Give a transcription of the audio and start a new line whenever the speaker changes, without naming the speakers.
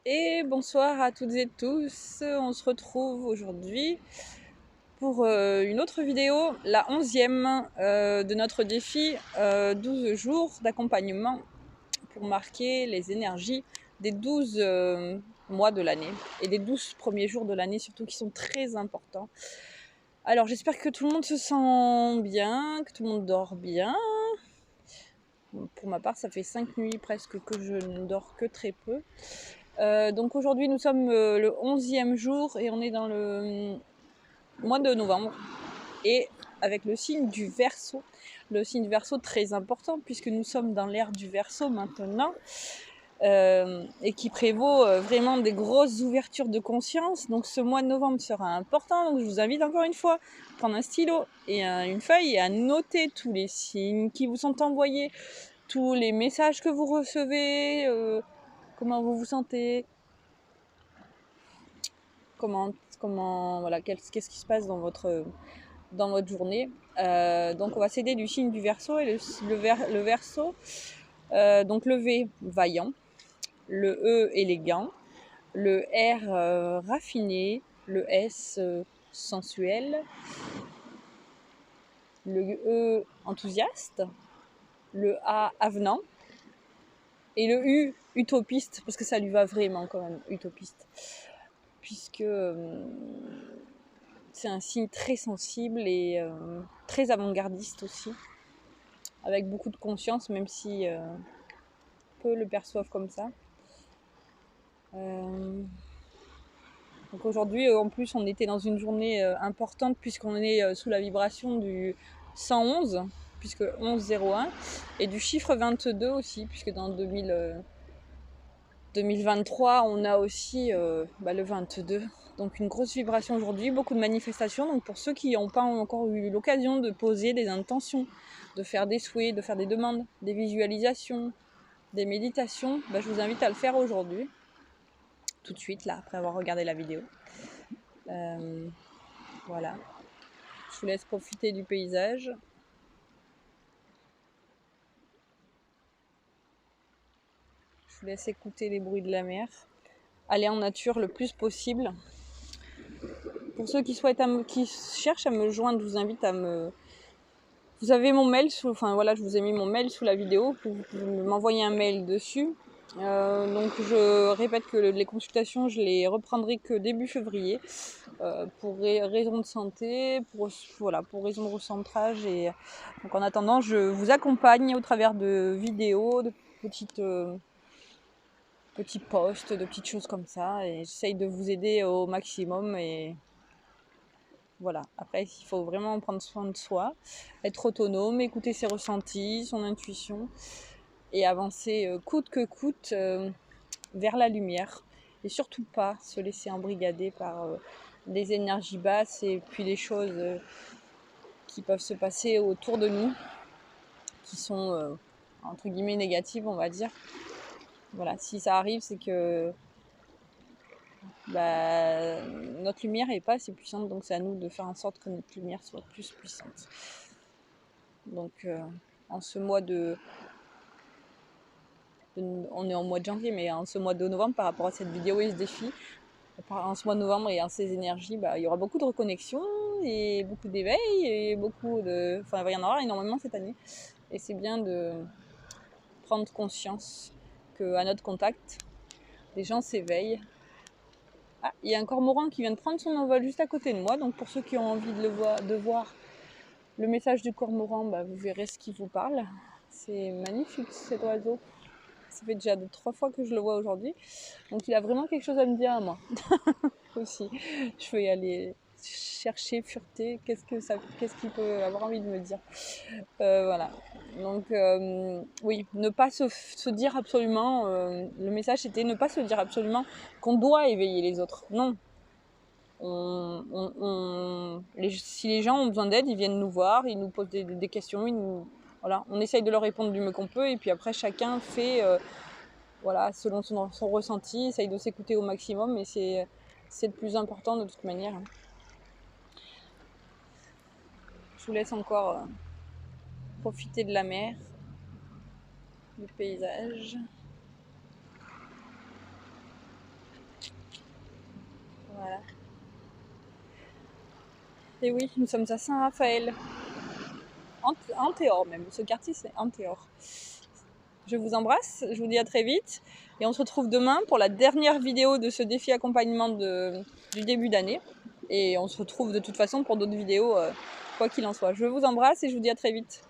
Et bonsoir à toutes et tous, on se retrouve aujourd'hui pour une autre vidéo, la 11e de notre défi 12 jours d'accompagnement pour marquer les énergies des 12 mois de l'année et des 12 premiers jours de l'année surtout qui sont très importants. Alors j'espère que tout le monde se sent bien, que tout le monde dort bien. Pour ma part, ça fait 5 nuits presque que je ne dors que très peu. Donc aujourd'hui, nous sommes le 11e jour et on est dans le mois de novembre. Et avec le signe du Verseau. Le signe Verseau très important puisque nous sommes dans l'ère du Verseau maintenant. Et qui prévaut vraiment des grosses ouvertures de conscience. Donc ce mois de novembre sera important. Donc je vous invite encore une fois à prendre un stylo et une feuille et à noter tous les signes qui vous sont envoyés, tous les messages que vous recevez, comment vous vous sentez, voilà, qu'est-ce qui se passe dans votre journée. Donc on va s'aider du signe du Verseau et le Verseau. Donc le V, vaillant, le E, élégant, le R, raffiné, le S, sensuel, le E, enthousiaste, le A, avenant, et le U, utopiste, parce que ça lui va vraiment quand même, utopiste, puisque c'est un signe très sensible et très avant-gardiste aussi, avec beaucoup de conscience, même si peu le perçoivent comme ça. Donc aujourd'hui, en plus, on était dans une journée importante puisqu'on est sous la vibration du 111, puisque 1101, et du chiffre 22 aussi, puisque dans 2023, on a aussi le 22. Donc une grosse vibration aujourd'hui, beaucoup de manifestations. Donc pour ceux qui n'ont pas encore eu l'occasion de poser des intentions, de faire des souhaits, de faire des demandes, des visualisations, des méditations, je vous invite à le faire aujourd'hui, tout de suite, là, après avoir regardé la vidéo. Voilà. Je vous laisse profiter du paysage. Je vous laisse écouter les bruits de la mer. Aller en nature le plus possible. Pour ceux qui cherchent à me joindre, je vous invite à me... Vous avez mon mail, je vous ai mis mon mail sous la vidéo. Vous pouvez m'envoyer un mail dessus. Donc je répète que les consultations, je les reprendrai que début février. Pour raison de santé, pour raison de recentrage. Et donc en attendant, je vous accompagne au travers de vidéos, de petits posts, de petites choses comme ça. Et j'essaye de vous aider au maximum. Et voilà. Après, il faut vraiment prendre soin de soi, être autonome, écouter ses ressentis, son intuition et avancer coûte que coûte vers la lumière. Et surtout pas se laisser embrigader par des énergies basses et puis des choses qui peuvent se passer autour de nous, qui sont entre guillemets négatives, on va dire. Voilà, si ça arrive, c'est que notre lumière n'est pas assez puissante, donc c'est à nous de faire en sorte que notre lumière soit plus puissante. Donc en ce mois on est en mois de janvier, mais en ce mois de novembre, par rapport à cette vidéo et ce défi, en ce mois de novembre et en ces énergies, il y aura beaucoup de reconnexion et beaucoup d'éveil et il va y en avoir énormément cette année. Et c'est bien de prendre conscience qu'à notre contact, les gens s'éveillent. Ah, il y a un cormoran qui vient de prendre son envol juste à côté de moi, donc pour ceux qui ont envie de voir le message du cormoran, vous verrez ce qui vous parle. C'est magnifique cet oiseau. Ça fait déjà 3 fois que je le vois aujourd'hui. Donc il a vraiment quelque chose à me dire à moi. Aussi. Je vais y aller chercher, fureter, qu'est-ce qu'il peut avoir envie de me dire. Voilà. Donc oui, ne pas se dire absolument, le message c'était ne pas se dire absolument qu'on doit éveiller les autres. Non. Si les gens ont besoin d'aide, ils viennent nous voir, ils nous posent des questions, voilà, on essaye de leur répondre du mieux qu'on peut et puis après chacun fait selon son ressenti, essaye de s'écouter au maximum et c'est le plus important de toute manière. Je vous laisse encore profiter de la mer, du paysage. Voilà. Et oui, nous sommes à Saint-Raphaël. Antéor même. Ce quartier, c'est Antéor. Je vous embrasse, je vous dis à très vite. Et on se retrouve demain pour la dernière vidéo de ce défi accompagnement du début d'année. Et on se retrouve de toute façon pour d'autres vidéos, quoi qu'il en soit. Je vous embrasse et je vous dis à très vite.